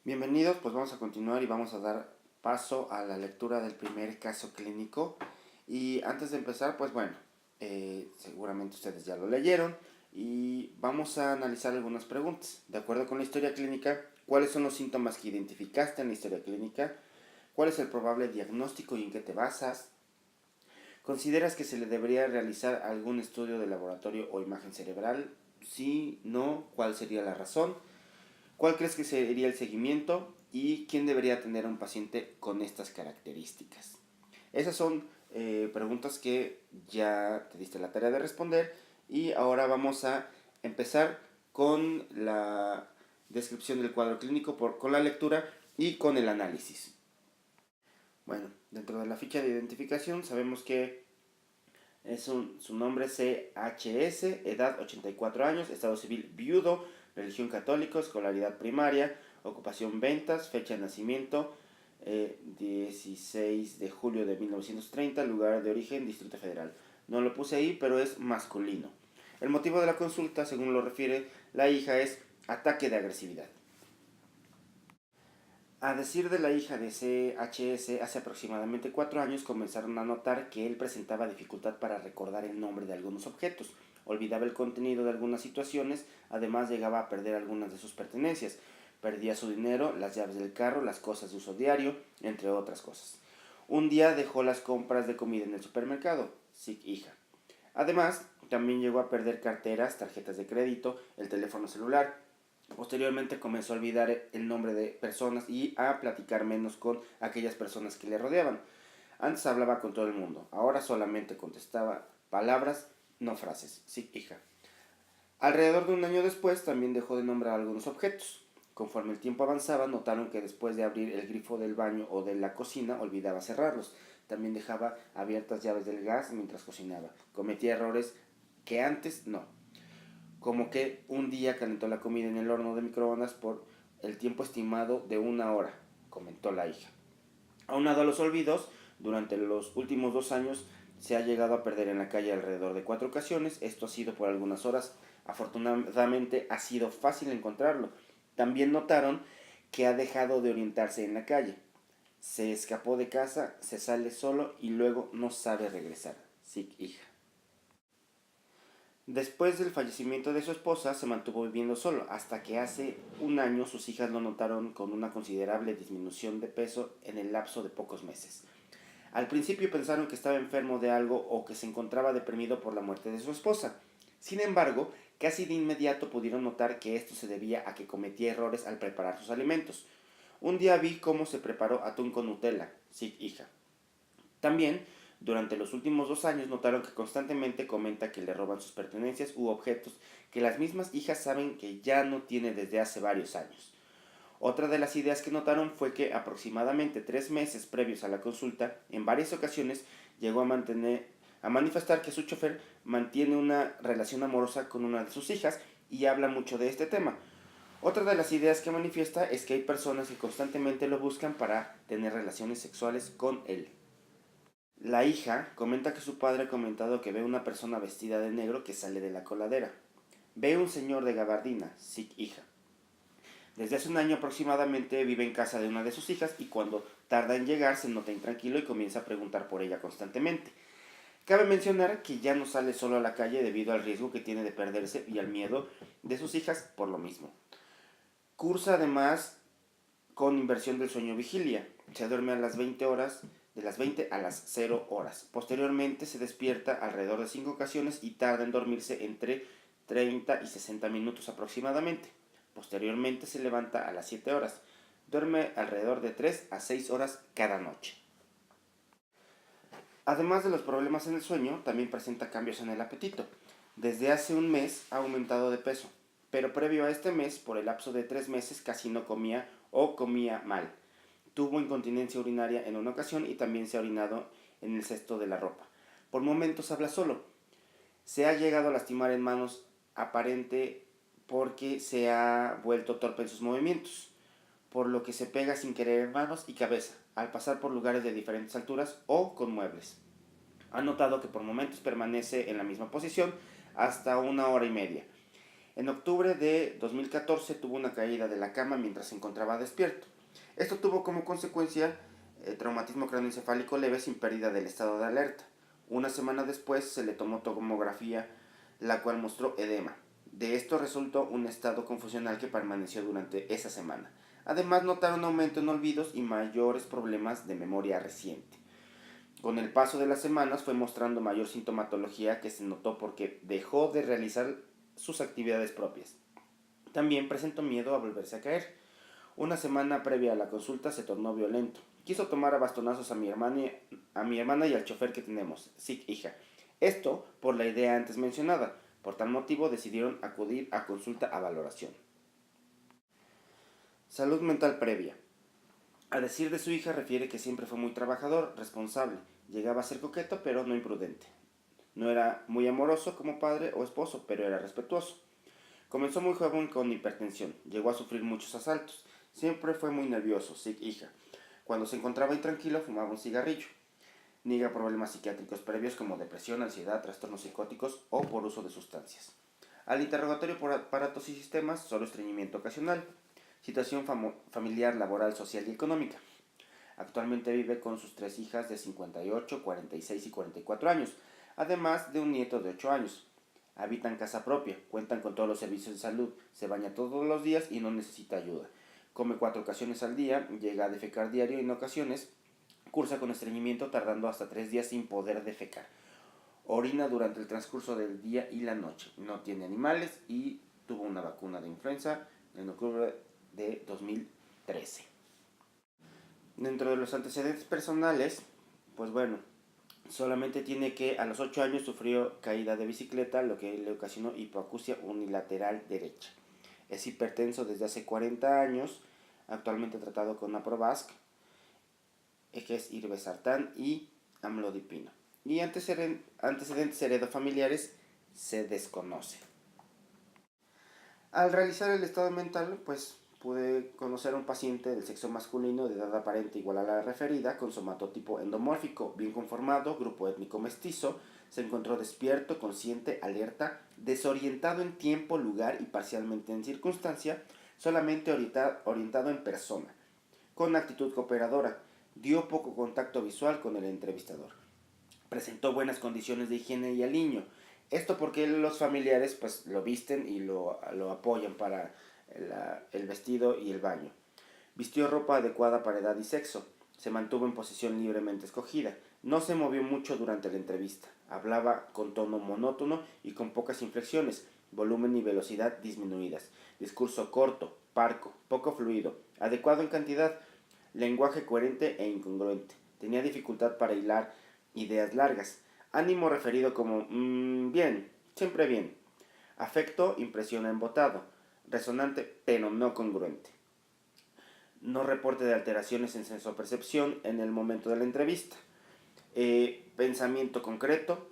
Bienvenidos, pues vamos a continuar y vamos a dar paso a la lectura del primer caso clínico. Y antes de empezar, pues bueno, seguramente ustedes ya lo leyeron y vamos a analizar algunas preguntas. De acuerdo con la historia clínica, ¿cuáles son los síntomas que identificaste en la historia clínica? ¿Cuál es el probable diagnóstico y en qué te basas? ¿Consideras que se le debería realizar algún estudio de laboratorio o imagen cerebral? Sí, no, ¿cuál sería la razón? ¿Cuál crees que sería el seguimiento y quién debería atender a un paciente con estas características? Esas son preguntas que ya te diste la tarea de responder y ahora vamos a empezar con la descripción del cuadro clínico con la lectura y con el análisis. Bueno, dentro de la ficha de identificación sabemos que su nombre es CHS, edad 84 años, estado civil viudo, religión católico, escolaridad primaria, ocupación ventas, fecha de nacimiento 16 de julio de 1930, lugar de origen Distrito Federal. No lo puse ahí, pero es masculino. El motivo de la consulta, según lo refiere la hija, es ataque de agresividad. A decir de la hija de CHS, hace aproximadamente 4 años comenzaron a notar que él presentaba dificultad para recordar el nombre de algunos objetos, olvidaba el contenido de algunas situaciones, además llegaba a perder algunas de sus pertenencias, perdía su dinero, las llaves del carro, las cosas de uso diario, entre otras cosas. Un día dejó las compras de comida en el supermercado, sí, hija. Además, también llegó a perder carteras, tarjetas de crédito, el teléfono celular. Posteriormente comenzó a olvidar el nombre de personas y a platicar menos con aquellas personas que le rodeaban. Antes hablaba con todo el mundo, ahora solamente contestaba palabras, no frases. Sí, hija. Alrededor de un año después también dejó de nombrar algunos objetos. Conforme el tiempo avanzaba, notaron que después de abrir el grifo del baño o de la cocina, olvidaba cerrarlos. También dejaba abiertas llaves del gas mientras cocinaba. Cometía errores que antes no, como que un día calentó la comida en el horno de microondas por el tiempo estimado de 1 hora, comentó la hija. Aunado a los olvidos, durante los últimos 2 años se ha llegado a perder en la calle alrededor de 4 ocasiones. Esto ha sido por algunas horas. Afortunadamente ha sido fácil encontrarlo. También notaron que ha dejado de orientarse en la calle. Se escapó de casa, se sale solo y luego no sabe regresar. Sí, hija. Después del fallecimiento de su esposa, se mantuvo viviendo solo, hasta que hace un año sus hijas lo notaron con una considerable disminución de peso en el lapso de pocos meses. Al principio pensaron que estaba enfermo de algo o que se encontraba deprimido por la muerte de su esposa. Sin embargo, casi de inmediato pudieron notar que esto se debía a que cometía errores al preparar sus alimentos. Un día vi cómo se preparó atún con Nutella, sí, hija. También, durante los últimos 2 años notaron que constantemente comenta que le roban sus pertenencias u objetos que las mismas hijas saben que ya no tiene desde hace varios años. Otra de las ideas que notaron fue que aproximadamente 3 meses previos a la consulta, en varias ocasiones llegó a manifestar que su chofer mantiene una relación amorosa con una de sus hijas y habla mucho de este tema. Otra de las ideas que manifiesta es que hay personas que constantemente lo buscan para tener relaciones sexuales con él. La hija comenta que su padre ha comentado que ve una persona vestida de negro que sale de la coladera. Ve un señor de gabardina, sí, hija. Desde hace un año aproximadamente vive en casa de una de sus hijas y cuando tarda en llegar se nota intranquilo y comienza a preguntar por ella constantemente. Cabe mencionar que ya no sale solo a la calle debido al riesgo que tiene de perderse y al miedo de sus hijas por lo mismo. Cursa además con inversión del sueño vigilia. Se duerme a las 20 horas, de las 20 a las 0 horas. Posteriormente se despierta alrededor de 5 ocasiones y tarda en dormirse entre 30 y 60 minutos aproximadamente. Posteriormente se levanta a las 7 horas. Duerme alrededor de 3 a 6 horas cada noche. Además de los problemas en el sueño, también presenta cambios en el apetito. Desde hace un mes ha aumentado de peso, pero previo a este mes, por el lapso de 3 meses, casi no comía o comía mal. Tuvo incontinencia urinaria en una ocasión y también se ha orinado en el cesto de la ropa. Por momentos habla solo. Se ha llegado a lastimar en manos aparente porque se ha vuelto torpe en sus movimientos, por lo que se pega sin querer en manos y cabeza, al pasar por lugares de diferentes alturas o con muebles. Ha notado que por momentos permanece en la misma posición hasta 1 hora y media. En octubre de 2014 tuvo una caída de la cama mientras se encontraba despierto. Esto tuvo como consecuencia traumatismo craneoencefálico leve sin pérdida del estado de alerta. Una semana después se le tomó tomografía, la cual mostró edema. De esto resultó un estado confusional que permaneció durante esa semana. Además notaron aumento en olvidos y mayores problemas de memoria reciente. Con el paso de las semanas fue mostrando mayor sintomatología que se notó porque dejó de realizar sus actividades propias. También presentó miedo a volverse a caer. Una semana previa a la consulta se tornó violento. Quiso tomar a bastonazos a mi hermana y al chofer que tenemos, sí, hija. Esto por la idea antes mencionada. Por tal motivo decidieron acudir a consulta a valoración. Salud mental previa. A decir de su hija refiere que siempre fue muy trabajador, responsable. Llegaba a ser coqueto, pero no imprudente. No era muy amoroso como padre o esposo, pero era respetuoso. Comenzó muy joven con hipertensión. Llegó a sufrir muchos asaltos. Siempre fue muy nervioso, sí, hija. Cuando se encontraba intranquilo fumaba un cigarrillo. Niega problemas psiquiátricos previos como depresión, ansiedad, trastornos psicóticos o por uso de sustancias. Al interrogatorio por aparatos y sistemas, solo estreñimiento ocasional. Situación familiar, laboral, social y económica. Actualmente vive con sus 3 hijas de 58, 46 y 44 años, además de un nieto de 8 años. Habitan casa propia, cuentan con todos los servicios de salud, se baña todos los días y no necesita ayuda. Come 4 ocasiones al día, llega a defecar diario en ocasiones, cursa con estreñimiento tardando hasta 3 días sin poder defecar. Orina durante el transcurso del día y la noche. No tiene animales y tuvo una vacuna de influenza en octubre de 2013. Dentro de los antecedentes personales, pues bueno, solamente tiene que a los 8 años sufrió caída de bicicleta, lo que le ocasionó hipoacusia unilateral derecha. Es hipertenso desde hace 40 años, actualmente tratado con Aprovasc, que es irbesartán y amlodipino. Y antecedentes heredofamiliares se desconoce. Al realizar el estado mental, pues pude conocer a un paciente del sexo masculino de edad aparente igual a la referida, con somatotipo endomórfico, bien conformado, grupo étnico mestizo, se encontró despierto, consciente, alerta, desorientado en tiempo, lugar y parcialmente en circunstancia, solamente orientado en persona, con actitud cooperadora, dio poco contacto visual con el entrevistador. Presentó buenas condiciones de higiene y aliño. Esto porque los familiares pues lo visten y lo apoyan para el vestido y el baño. Vistió ropa adecuada para edad y sexo. Se mantuvo en posición libremente escogida. No se movió mucho durante la entrevista. Hablaba con tono monótono y con pocas inflexiones, volumen y velocidad disminuidas. Discurso corto, parco, poco fluido, adecuado en cantidad, lenguaje coherente e incongruente. Tenía dificultad para hilar ideas largas. Ánimo referido como bien, siempre bien. Afecto, impresión embotado. Resonante, pero no congruente. No reporte de alteraciones en sensopercepción en el momento de la entrevista. Pensamiento concreto,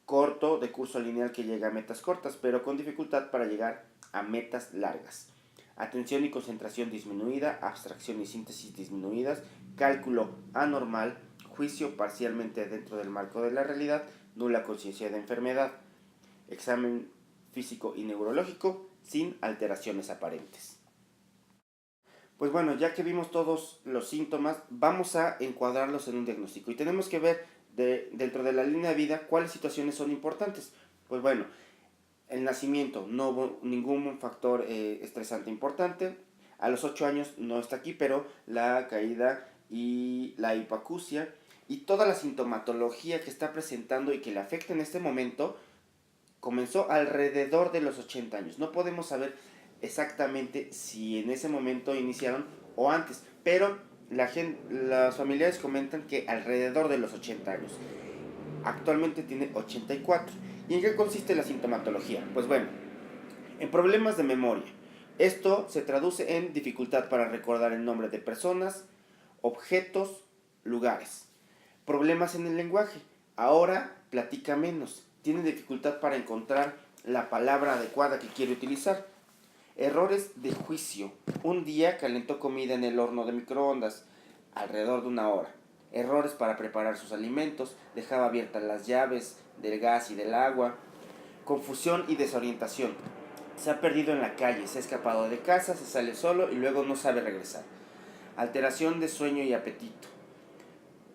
corto, de curso lineal que llega a metas cortas, pero con dificultad para llegar a metas largas. Atención y concentración disminuida, abstracción y síntesis disminuidas, cálculo anormal, juicio parcialmente dentro del marco de la realidad, nula conciencia de enfermedad, examen físico y neurológico sin alteraciones aparentes. Pues bueno, ya que vimos todos los síntomas, vamos a encuadrarlos en un diagnóstico y tenemos que ver dentro de la línea de vida cuáles situaciones son importantes. Pues bueno, el nacimiento, no hubo ningún factor estresante importante. A los 8 años no está aquí, pero la caída y la hipoacusia y toda la sintomatología que está presentando y que le afecta en este momento comenzó alrededor de los 80 años. No podemos saber exactamente si en ese momento iniciaron o antes, pero las familiares comentan que alrededor de los 80 años. Actualmente tiene 84. ¿Y en qué consiste la sintomatología? Pues bueno, en problemas de memoria. Esto se traduce en dificultad para recordar el nombre de personas, objetos, lugares. Problemas en el lenguaje. Ahora platica menos. Tiene dificultad para encontrar la palabra adecuada que quiere utilizar. Errores de juicio. Un día calentó comida en el horno de microondas alrededor de 1 hora. Errores para preparar sus alimentos. Dejaba abiertas las llaves del gas y del agua. Confusión y desorientación. Se ha perdido en la calle, se ha escapado de casa, se sale solo y luego no sabe regresar. Alteración de sueño y apetito.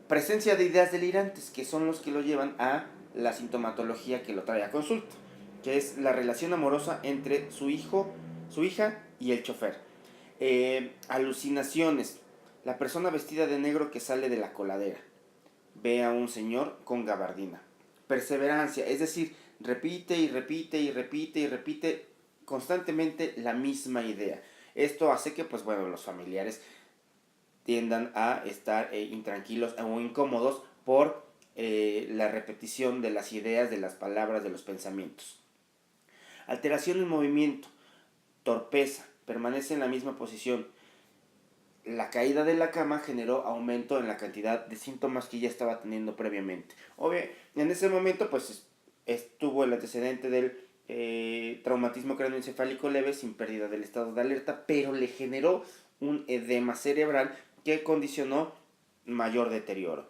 Presencia de ideas delirantes, que son los que lo llevan a la sintomatología que lo trae a consulta, que es la relación amorosa entre su hija y el chofer. Alucinaciones. La persona vestida de negro que sale de la coladera. Ve a un señor con gabardina. Perseverancia, es decir, repite y repite y repite y repite constantemente la misma idea. Esto hace que, pues bueno, los familiares tiendan a estar intranquilos o incómodos por la repetición de las ideas, de las palabras, de los pensamientos. Alteración en movimiento, torpeza, permanece en la misma posición. La caída de la cama generó aumento en la cantidad de síntomas que ya estaba teniendo previamente. Obvio, en ese momento pues estuvo el antecedente del traumatismo cráneoencefálico leve sin pérdida del estado de alerta, pero le generó un edema cerebral que condicionó mayor deterioro.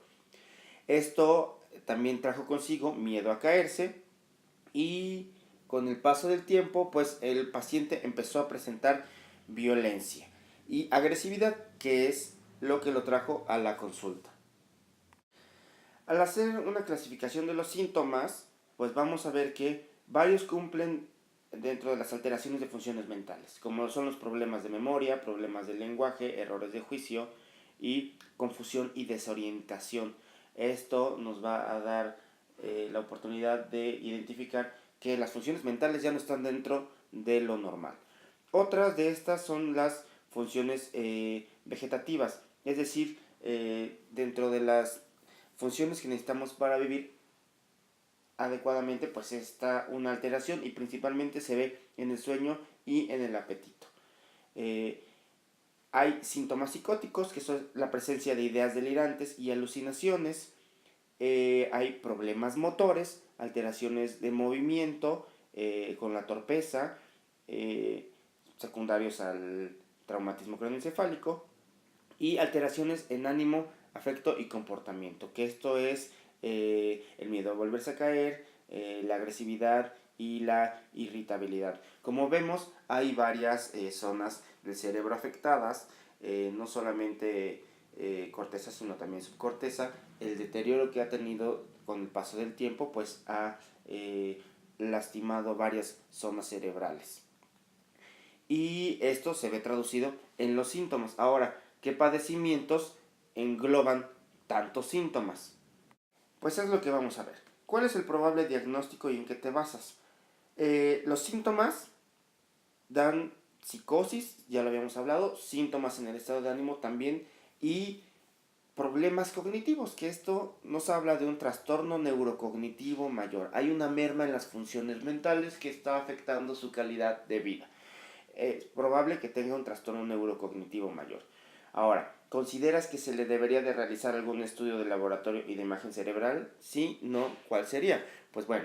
Esto también trajo consigo miedo a caerse y con el paso del tiempo pues el paciente empezó a presentar violencia y agresividad, que es lo que lo trajo a la consulta. Al hacer una clasificación de los síntomas, pues vamos a ver que varios cumplen dentro de las alteraciones de funciones mentales, como son los problemas de memoria, problemas de lenguaje, errores de juicio y confusión y desorientación. Esto nos va a dar la oportunidad de identificar que las funciones mentales ya no están dentro de lo normal. Otras de estas son las funciones vegetativas, es decir, dentro de las funciones que necesitamos para vivir adecuadamente, pues está una alteración y principalmente se ve en el sueño y en el apetito. Hay síntomas psicóticos, que son la presencia de ideas delirantes y alucinaciones. Hay problemas motores, alteraciones de movimiento con la torpeza, secundarios al traumatismo craneoencefálico, y alteraciones en ánimo, afecto y comportamiento, que esto es el miedo a volverse a caer, la agresividad y la irritabilidad. Como vemos, hay varias zonas del cerebro afectadas, no solamente corteza, sino también subcorteza. El deterioro que ha tenido con el paso del tiempo pues ha lastimado varias zonas cerebrales. Y esto se ve traducido en los síntomas. Ahora, ¿qué padecimientos engloban tantos síntomas? Pues es lo que vamos a ver. ¿Cuál es el probable diagnóstico y en qué te basas? Los síntomas dan psicosis, ya lo habíamos hablado, síntomas en el estado de ánimo también, y problemas cognitivos, que esto nos habla de un trastorno neurocognitivo mayor. Hay una merma en las funciones mentales que está afectando su calidad de vida. Es probable que tenga un trastorno neurocognitivo mayor. Ahora, ¿consideras que se le debería de realizar algún estudio de laboratorio y de imagen cerebral? Sí, no, ¿cuál sería? Pues bueno,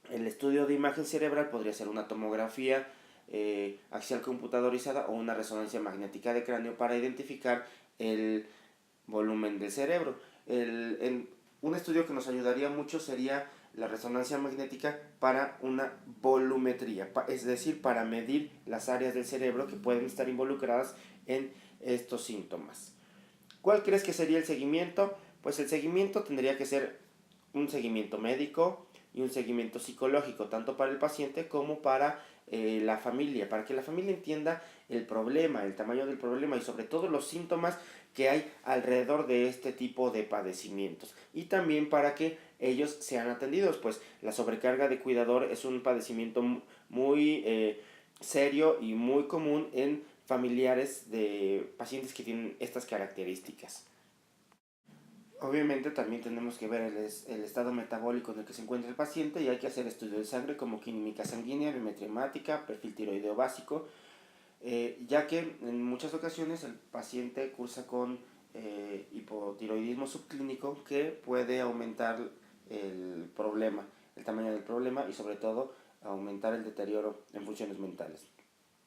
el estudio de imagen cerebral podría ser una tomografía axial computadorizada o una resonancia magnética de cráneo para identificar el volumen del cerebro. Un estudio que nos ayudaría mucho sería la resonancia magnética para una volumetría, es decir, para medir las áreas del cerebro que pueden estar involucradas en estos síntomas. ¿Cuál crees que sería el seguimiento? Pues el seguimiento tendría que ser un seguimiento médico y un seguimiento psicológico, tanto para el paciente como para la familia, para que la familia entienda el problema, el tamaño del problema y sobre todo los síntomas que hay alrededor de este tipo de padecimientos, y también para que ellos sean atendidos, pues la sobrecarga de cuidador es un padecimiento muy serio y muy común en familiares de pacientes que tienen estas características. Obviamente también tenemos que ver el estado metabólico en el que se encuentra el paciente, y hay que hacer estudios de sangre como química sanguínea, biometría hemática, perfil tiroideo básico, ya que en muchas ocasiones el paciente cursa con hipotiroidismo subclínico, que puede aumentar el problema, el tamaño del problema, y sobre todo aumentar el deterioro en funciones mentales.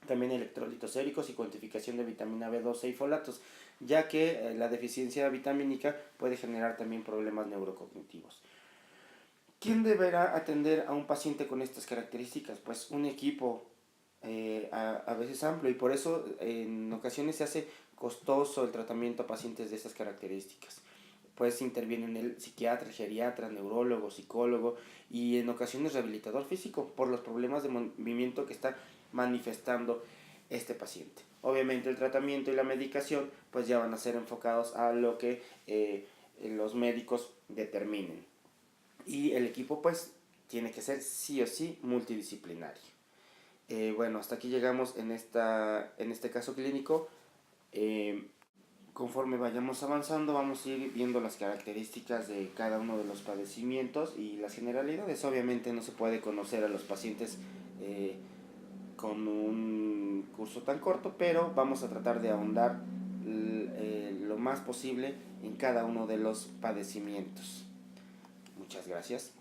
También electrolitos séricos y cuantificación de vitamina B12 y folatos, ya que la deficiencia vitamínica puede generar también problemas neurocognitivos. ¿Quién deberá atender a un paciente con estas características? Pues un equipo a veces amplio, y por eso en ocasiones se hace costoso el tratamiento a pacientes de estas características. Pues intervienen el psiquiatra, el geriatra, neurólogo, psicólogo y en ocasiones rehabilitador físico por los problemas de movimiento que está manifestando este paciente. Obviamente el tratamiento y la medicación pues ya van a ser enfocados a lo que los médicos determinen. Y el equipo pues tiene que ser sí o sí multidisciplinario. Bueno, hasta aquí llegamos en este caso clínico. Eh, Conforme vayamos avanzando, vamos a ir viendo las características de cada uno de los padecimientos y las generalidades. Obviamente no se puede conocer a los pacientes con un curso tan corto, pero vamos a tratar de ahondar lo más posible en cada uno de los padecimientos. Muchas gracias.